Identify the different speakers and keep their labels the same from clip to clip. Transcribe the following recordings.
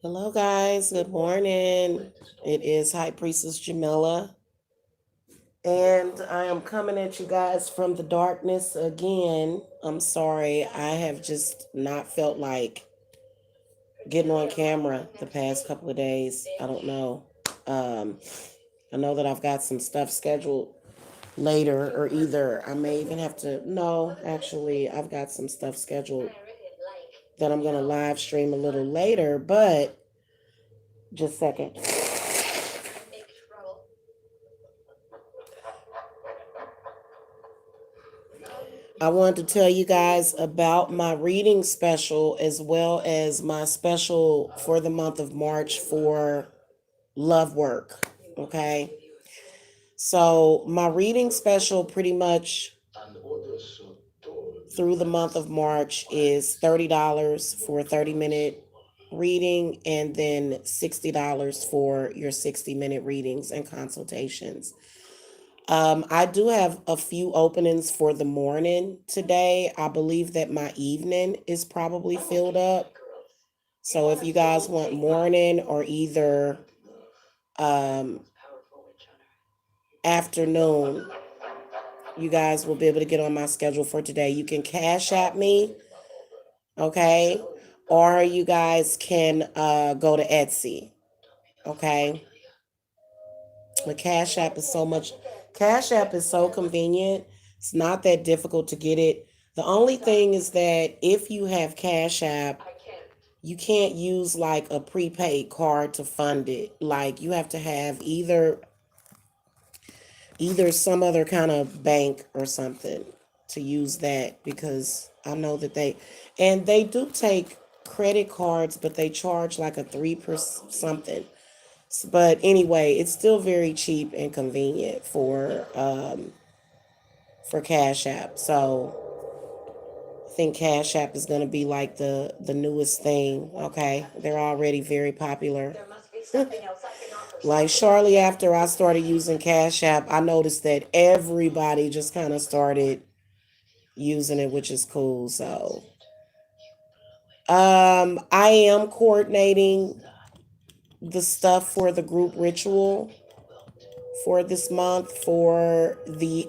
Speaker 1: Hello, guys. Good morning. It is High Priestess Jamila, and I am coming at you guys from the darkness again. I'm sorry, I have just not felt like getting on camera the past couple of days. I don't know. Um, I know that I've got some stuff scheduled later, or either I may even have to. No, actually, I've got some stuff scheduled that I'm going to live stream a little later, but just a second. I wanted to tell you guys about my reading special as well as my special for the month of March for love work. Okay. So, my reading special pretty much through the month of March is $30 for a 30-minute reading and then $60 for your 60-minute readings and consultations. I do have a few openings for the morning today. I believe that my evening is probably filled up. So if you guys want morning or either um, afternoon, you guys will be able to get on my schedule for today. You can cash at me, okay? Or you guys can go to Etsy, okay? The Cash App is so convenient. It's not that difficult to get it. The only thing is that if you have Cash App, you can't use like a prepaid card to fund it. Like you have to have either some other kind of bank or something to use that because I know that they do take credit cards, but they charge like a 3% something. But anyway, it's still very cheap and convenient for Cash App. So I think Cash App is going to be like the newest thing. Okay, they're already very popular. Like shortly after I started using Cash App, I noticed that everybody just kind of started using it, which is cool. So, I am coordinating the stuff for the group ritual for this month for the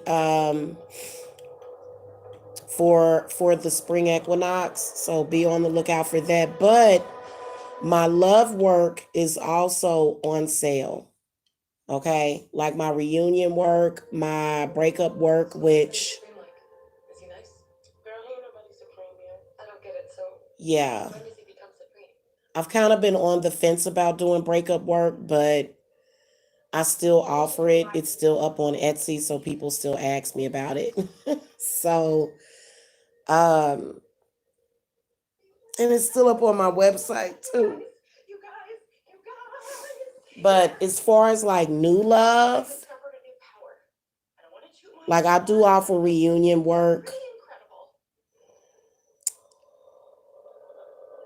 Speaker 1: spring equinox. So be on the lookout for that. But my love work is also on sale. Okay, like my reunion work, my breakup work, which yeah, I've kind of been on the fence about doing breakup work, but I still offer it. It's still up on Etsy, so people still ask me about it. So, um, and it's still up on my website too. But as far as like new love, like I do offer reunion work.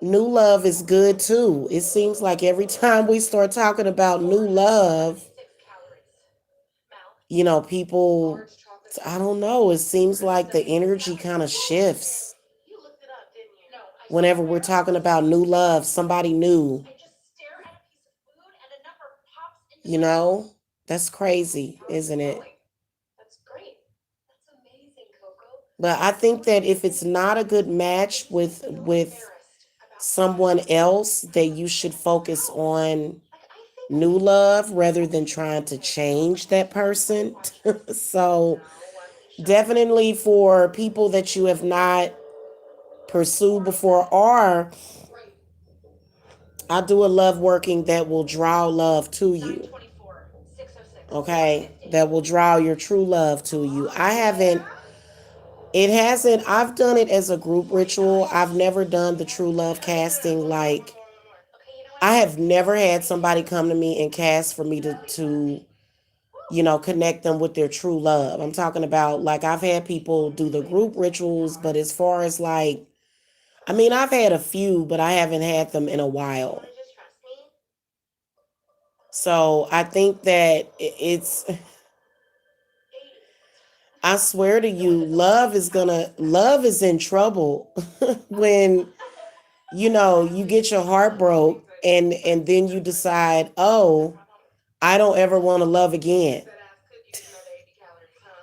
Speaker 1: New love is good too. It seems like every time we start talking about new love, people, I don't know, it seems like the energy kind of shifts whenever we're talking about new love, somebody new, you know? That's crazy, isn't it? But I think that if it's not a good match with someone else, that you should focus on new love rather than trying to change that person. So, definitely for people that you have not pursued before, or I do a love working that will draw love to you. Okay, that will draw your true love to you. I've done it as a group ritual. I've never done the true love casting. Like, I have never had somebody come to me and cast for me to connect them with their true love. I'm talking about like I've had people do the group rituals, but as far as like, I mean, I've had a few, but I haven't had them in a while. So I think that I swear to you, love is in trouble when you get your heart broke, and then you decide, oh, I don't ever want to love again.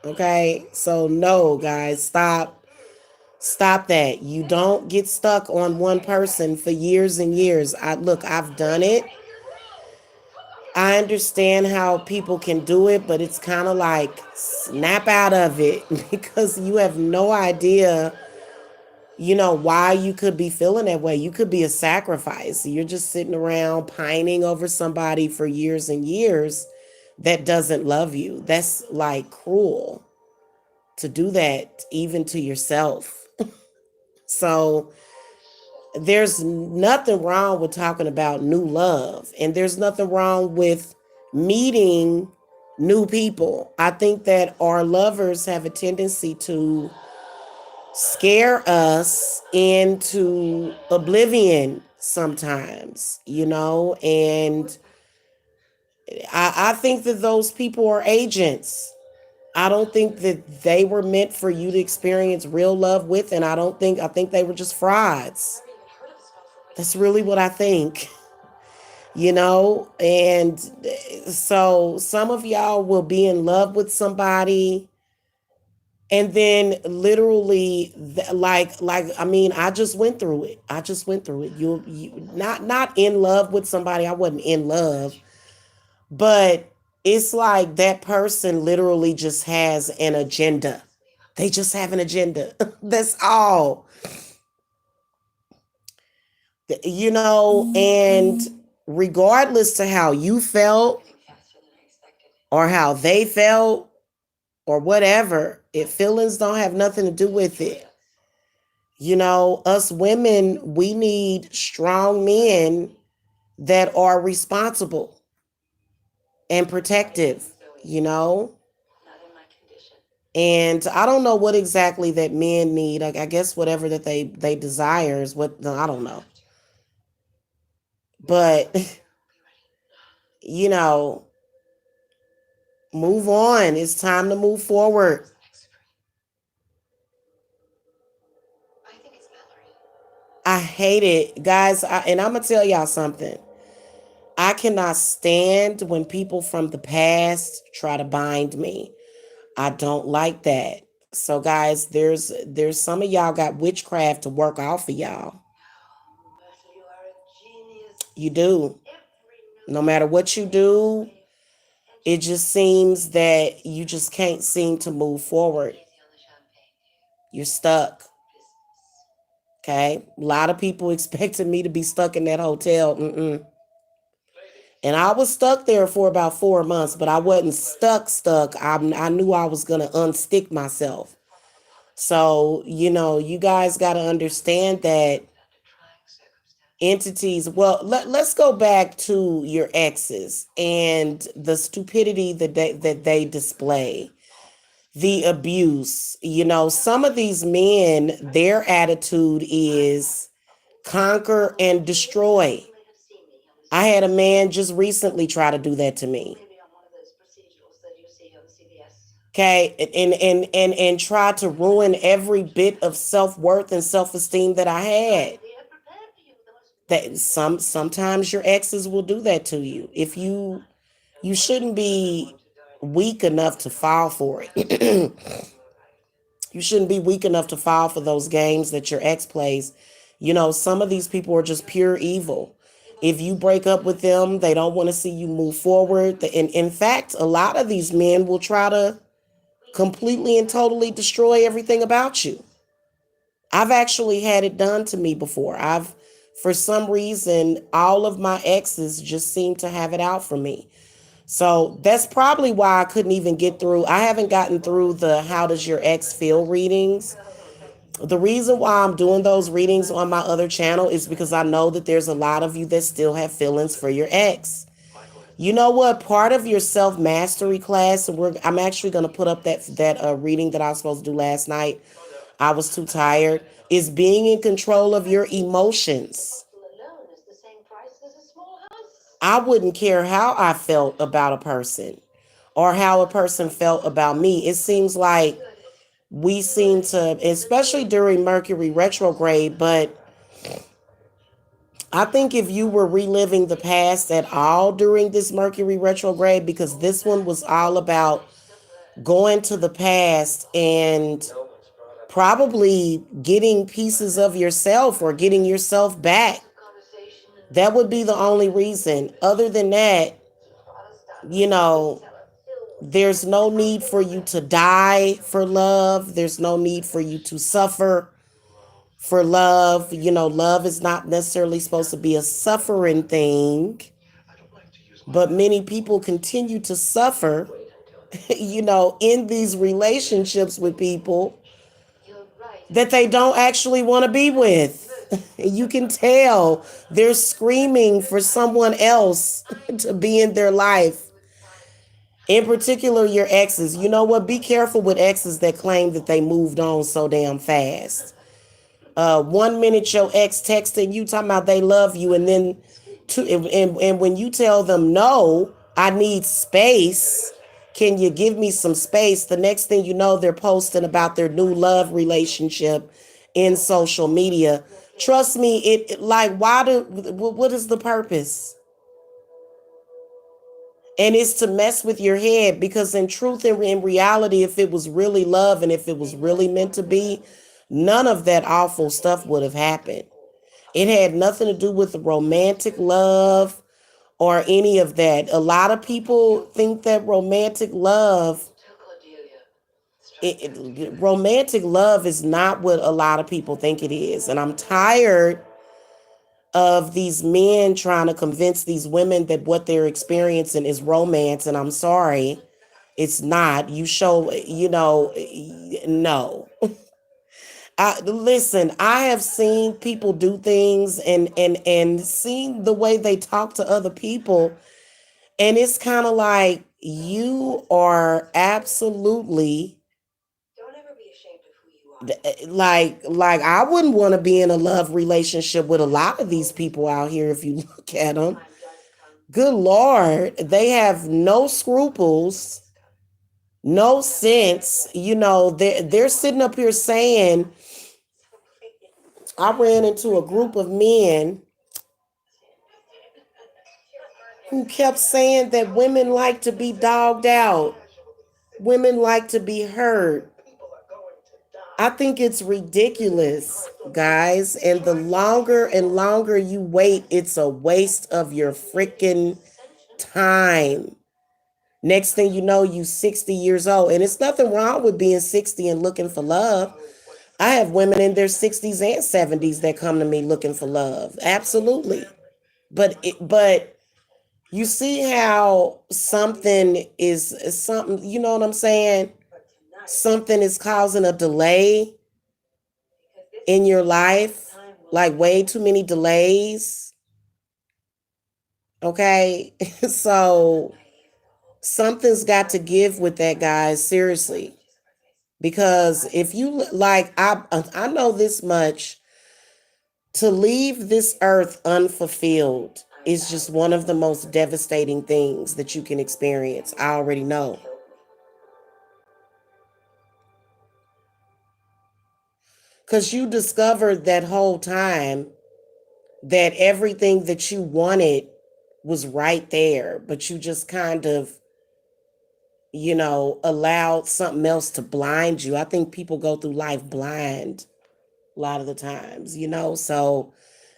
Speaker 1: Okay, so no, guys, stop that. You don't get stuck on one person for years and years. I've done it. I understand how people can do it, but it's kind of like snap out of it because you have no idea, why you could be feeling that way. You could be a sacrifice. You're just sitting around pining over somebody for years and years that doesn't love you. That's like cruel to do that even to yourself. So there's nothing wrong with talking about new love, and there's nothing wrong with meeting new people. I think that our lovers have a tendency to scare us into oblivion sometimes, and I think that those people are agents. I don't think that they were meant for you to experience real love with, and I think they were just frauds. That's really what I think. And so some of y'all will be in love with somebody, and then literally like I mean, I just went through it. You not in love with somebody. I wasn't in love, but it's like that person literally just has an agenda. They just have an agenda. That's all. And regardless to how you felt or how they felt or whatever, if feelings don't have nothing to do with it. Us women, we need strong men that are responsible and protective, you know? And I don't know what exactly that men need. I guess whatever that they desire is what, no, I don't know. But you know, move on. It's time to move forward. I hate it, guys. And I'm gonna tell y'all something. I cannot stand when people from the past try to bind me. I don't like that. So guys, there's some of y'all got witchcraft to work off of y'all. You do. No matter what you do, it just seems that you just can't seem to move forward. You're stuck. Okay? A lot of people expected me to be stuck in that hotel. Mm-mm. And I was stuck there for about 4 months, but I wasn't stuck. I knew I was going to unstick myself. So, you guys got to understand that entities, well, let's go back to your exes and the stupidity that they display, the abuse. Some of these men, their attitude is conquer and destroy. I had a man just recently try to do that to me. Okay, and try to ruin every bit of self-worth and self-esteem that I had. That sometimes your exes will do that to you. If you shouldn't be weak enough to fall for it. You shouldn't be weak enough to fall for those games that your ex plays. Some of these people are just pure evil. If you break up with them, they don't want to see you move forward. And in fact, a lot of these men will try to completely and totally destroy everything about you. I've actually had it done to me before. For some reason, all of my exes just seem to have it out for me. So that's probably why I couldn't even get through. I haven't gotten through the How Does Your Ex Feel readings. The reason why I'm doing those readings on my other channel is because I know that there's a lot of you that still have feelings for your ex. You know what? Part of your self mastery class, and I'm actually going to put up that reading that I was supposed to do last night. I was too tired. Is being in control of your emotions. I wouldn't care how I felt about a person or how a person felt about me. It seems like we seem to, especially during Mercury retrograde, but I think if you were reliving the past at all during this Mercury retrograde, because this one was all about going to the past and probably getting pieces of yourself or getting yourself back, that would be the only reason. Other than that, you know, there's no need for you to die for love. There's no need for you to suffer for love. Love is not necessarily supposed to be a suffering thing, but many people continue to suffer, in these relationships with people that they don't actually want to be with. You can tell they're screaming for someone else to be in their life. In particular, your exes. You know what? Be careful with exes that claim that they moved on so damn fast. 1 minute your ex texting you talking about they love you, and then and when you tell them no, I need space. Can you give me some space? The next thing you know, they're posting about their new love relationship in social media. Trust me, like what is the purpose? And it's to mess with your head, because in truth and in reality, if it was really love and if it was really meant to be, none of that awful stuff would have happened. It had nothing to do with romantic love or any of that. A lot of people think that romantic love is not what a lot of people think it is. And I'm tired of these men trying to convince these women that what they're experiencing is romance. And I'm sorry, it's not. No. Listen, I have seen people do things and seen the way they talk to other people, and it's kind of like you are absolutely like I wouldn't want to be in a love relationship with a lot of these people out here if you look at them. Good Lord, they have no scruples, no sense. They're sitting up here saying, I ran into a group of men who kept saying that women like to be dogged out, women like to be hurt. I think it's ridiculous, guys. And the longer and longer you wait, it's a waste of your freaking time. Next thing you know, you 60 years old. And it's nothing wrong with being 60 and looking for love. I have women in their 60s and 70s that come to me looking for love. Absolutely. But you see how something, you know what I'm saying? Something is causing a delay in your life, like way too many delays. Okay. So something's got to give with that, guys. Seriously. Because if you like, I know this much: to leave this earth unfulfilled is just one of the most devastating things that you can experience. I already know. Because you discovered that whole time that everything that you wanted was right there, but you just kind of, allowed something else to blind you. I think people go through life blind a lot of the times, so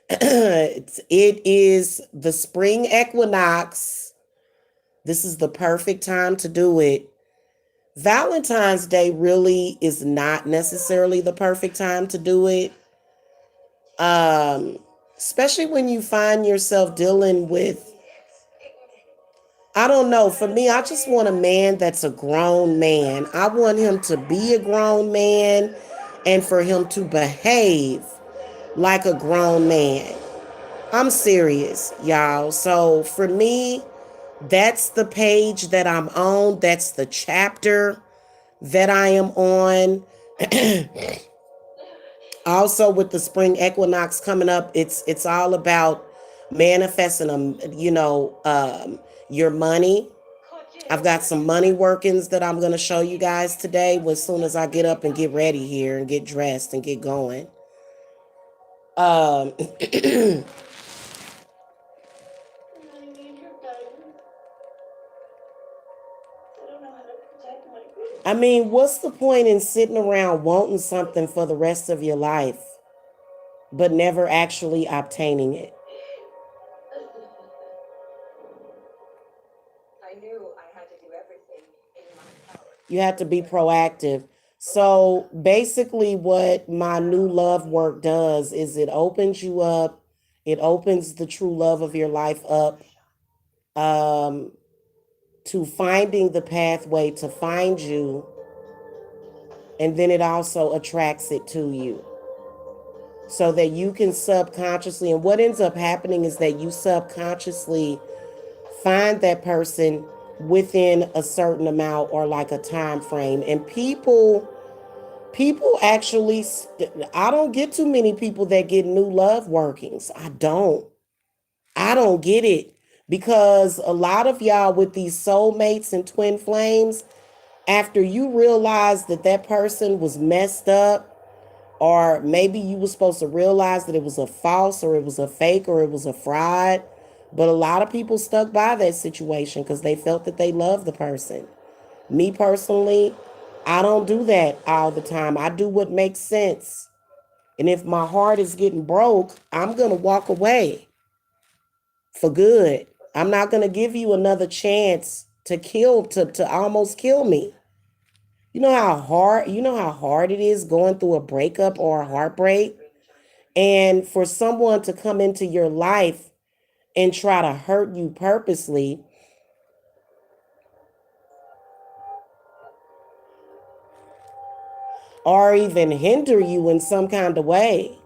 Speaker 1: it is the spring equinox. This is the perfect time to do it. Valentine's Day really is not necessarily the perfect time to do it. Um, Especially when you find yourself dealing with, I don't know, for me, I just want a man that's a grown man. I want him to be a grown man and for him to behave like a grown man. I'm serious, y'all. So for me, that's the page that I'm on. That's the chapter that I am on. Also, with the spring equinox coming up, it's all about manifesting your money. I've got some money workings that I'm going to show you guys today as soon as I get up and get ready here and get dressed and get going. Um I mean, what's the point in sitting around wanting something for the rest of your life, but never actually obtaining it? You have to be proactive. So basically, what my new love work does is it opens you up, it opens the true love of your life up, um, to finding the pathway to find you, and then it also attracts it to you so that you can subconsciously, and what ends up happening is that you subconsciously find that person within a certain amount or like a time frame. And people actually, I don't get too many people that get new love workings. I don't get it, because a lot of y'all with these soulmates and twin flames, after you realize that that person was messed up, or maybe you were supposed to realize that it was a false or it was a fake or it was a fraud, but a lot of people stuck by that situation because they felt that they loved the person. Me personally, I don't do that all the time. I do what makes sense. And if my heart is getting broke, I'm going to walk away for good. I'm not going to give you another chance to almost kill me. You know how hard it is going through a breakup or a heartbreak, and for someone to come into your life and try to hurt you purposely, or even hinder you in some kind of way.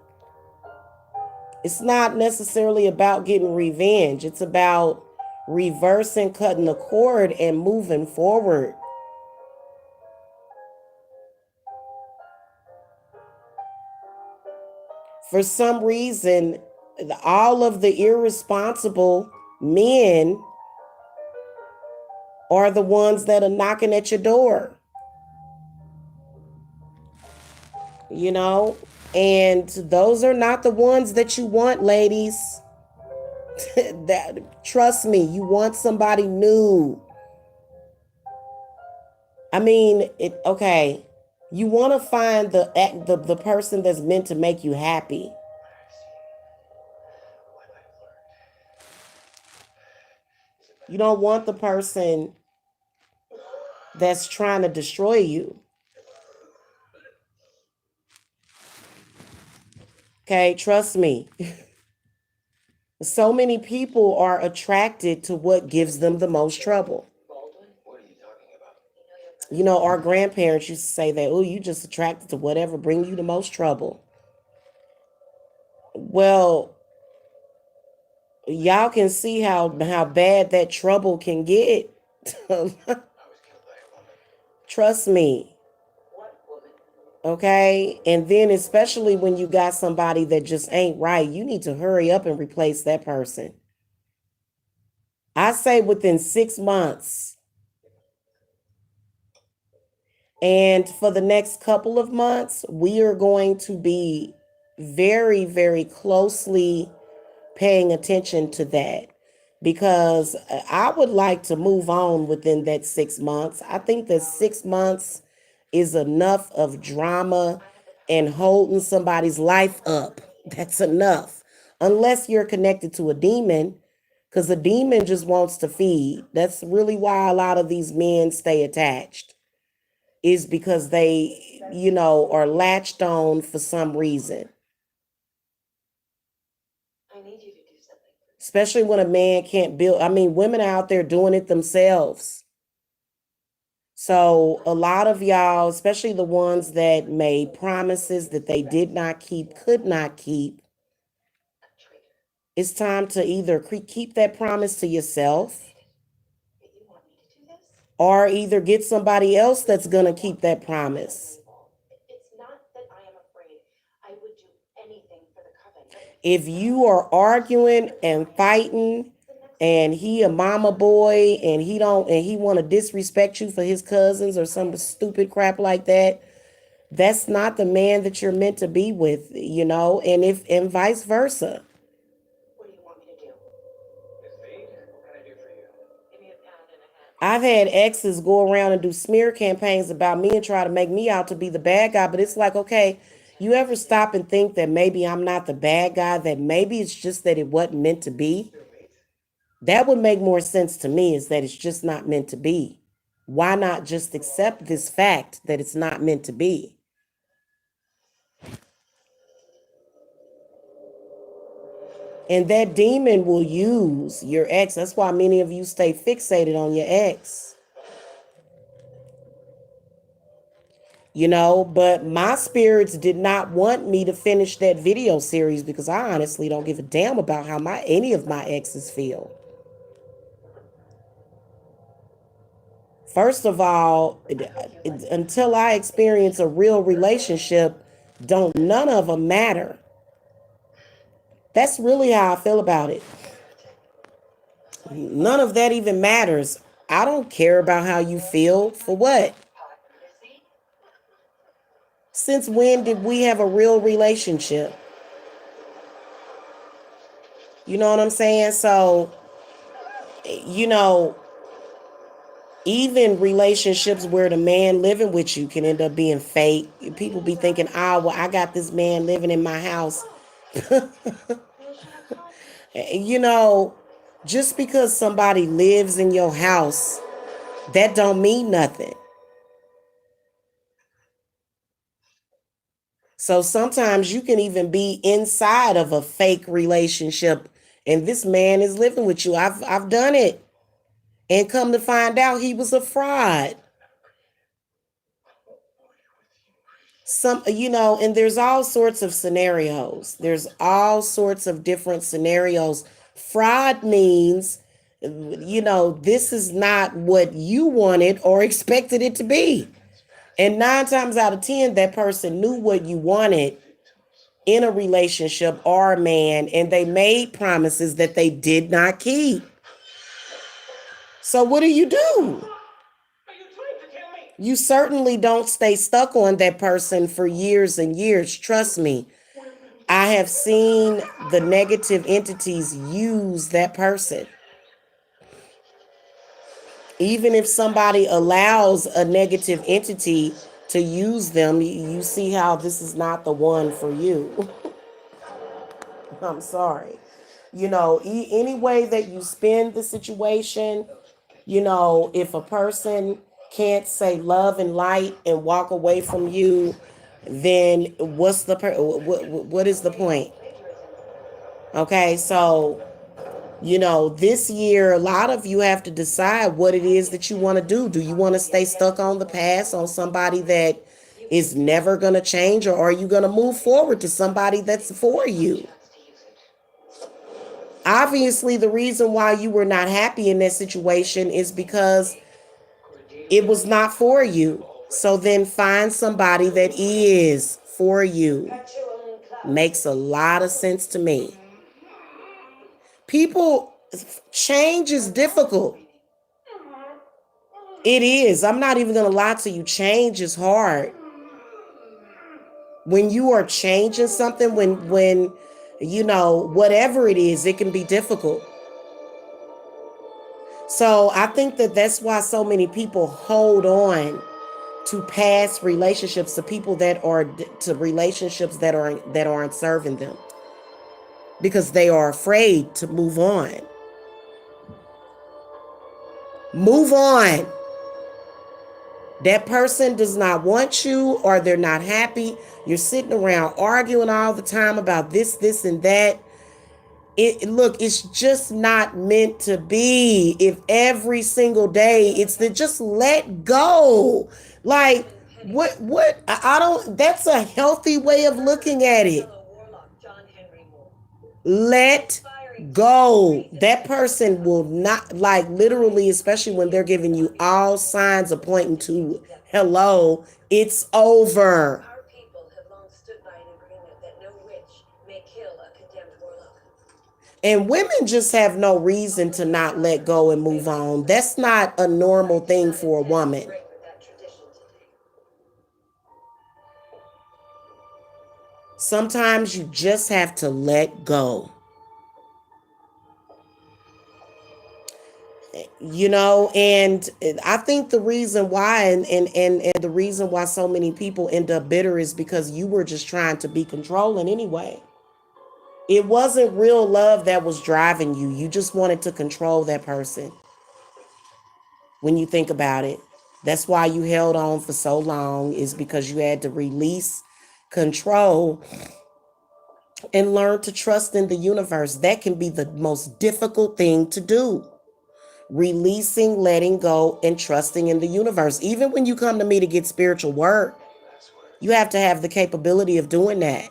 Speaker 1: It's not necessarily about getting revenge. It's about reversing, cutting the cord, and moving forward. For some reason, all of the irresponsible men are the ones that are knocking at your door, you know? And those are not the ones that you want, ladies. That, trust me, you want somebody new. I mean, okay. You want to find the person that's meant to make you happy. You don't want the person that's trying to destroy you. Okay, trust me. So many people are attracted to what gives them the most trouble. You know, our grandparents used to say that, oh, you just attracted to whatever bring you the most trouble. Well, y'all can see how bad that trouble can get. Trust me. Okay? And then especially when you got somebody that just ain't right, you need to hurry up and replace that person. I say within 6 months. And for the next couple of months, we are going to be very, very closely paying attention to that, because I would like to move on within that 6 months. I think that 6 months is enough of drama and holding somebody's life up. That's enough. Unless you're connected to a demon, because a demon just wants to feed. That's really why a lot of these men stay attached, is because they, are latched on for some reason. Especially when a man can't build. I mean, women are out there doing it themselves. So a lot of y'all, especially the ones that made promises that they did not keep, could not keep, it's time to either keep that promise to yourself, or either get somebody else that's going to keep that promise. If you are arguing and fighting, and he a mama boy, and he want to disrespect you for his cousins or some stupid crap like that, that's not the man that you're meant to be with, and vice versa. I've had exes go around and do smear campaigns about me and try to make me out to be the bad guy. But it's like, okay, you ever stop and think that maybe I'm not the bad guy, that maybe it's just that it wasn't meant to be? That would make more sense to me, is that it's just not meant to be. Why not just accept this fact that it's not meant to be? And that demon will use your ex. That's why many of you stay fixated on your ex. But my spirits did not want me to finish that video series because I honestly don't give a damn about how any of my exes feel. First of all, until I experience a real relationship, don't none of them matter. That's really how I feel about it. None of that even matters. I don't care about how you feel. For what? Since when did we have a real relationship? You know what I'm saying? So, you know, even relationships where the man living with you can end up being fake. People be thinking, well, I got this man living in my house. you know, just because somebody lives in your house, that don't mean nothing. So sometimes you can even be inside of a fake relationship and this man is living with you. I've done it. And come to find out he was a fraud. And there's all sorts of scenarios. There's all sorts of different scenarios. Fraud means, this is not what you wanted or expected it to be. And 9 times out of 10, that person knew what you wanted in a relationship or a man, and they made promises that they did not keep. So what do? You certainly don't stay stuck on that person for years and years. Trust me. I have seen the negative entities use that person. Even if somebody allows a negative entity to use them, you see how this is not the one for you. I'm sorry. Any way that you spin the situation, if a person can't say love and light and walk away from you, then what is the point? Okay, so this year, a lot of you have to decide what it is that you want to do. Do you want to stay stuck on the past, on somebody that is never going to change, or are you going to move forward to somebody that's for you? Obviously, the reason why you were not happy in that situation is because it was not for you. So then find somebody that is for you. Makes a lot of sense to me. Change is difficult. It is. I'm not even going to lie to you. Change is hard. When you are changing something, when whatever it is, it can be difficult. So I think that's why so many people hold on to past relationships, to people to relationships that aren't serving them, because they are afraid to move on. Move on. That person does not want you, or they're not happy. You're sitting around arguing all the time about this, and that. It's just not meant to be. If every single day it's just let go. Like, what? I don't, that's a healthy way of looking at it. Let go. That person will not, like, literally, especially when they're giving you all signs of pointing to hello, it's over. And women just have no reason to not let go and move on. That's not a normal thing for a woman. Sometimes you just have to let go. And I think the reason why and the reason why so many people end up bitter is because you were just trying to be controlling anyway. It wasn't real love that was driving you. You just wanted to control that person. When you think about it, that's why you held on for so long, is because you had to release control and learn to trust in the universe. That can be the most difficult thing to do. Releasing, letting go, and trusting in the universe. Even when you come to me to get spiritual work, you have to have the capability of doing that.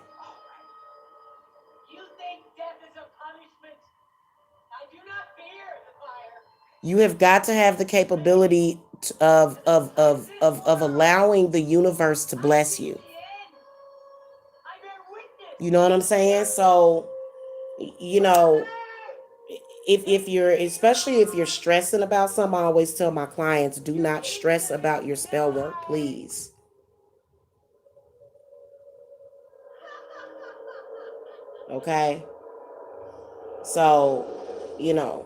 Speaker 1: You have got to have the capability of allowing the universe to bless you. You know what I'm saying? So, you know, if you're, especially if you're stressing about something, I always tell my clients, do not stress about your spell work, please. Okay? So, you know,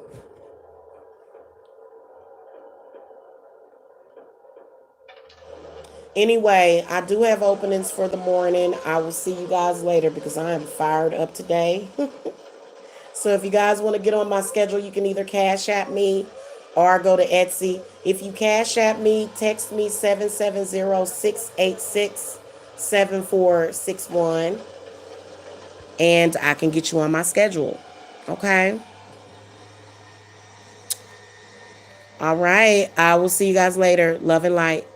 Speaker 1: anyway, I do have openings for the morning. I will see you guys later because I am fired up today. So if you guys want to get on my schedule, you can either Cash App me or go to Etsy. If you Cash App me, text me 770-686-7461 and I can get you on my schedule. Okay? All right. I will see you guys later. Love and light.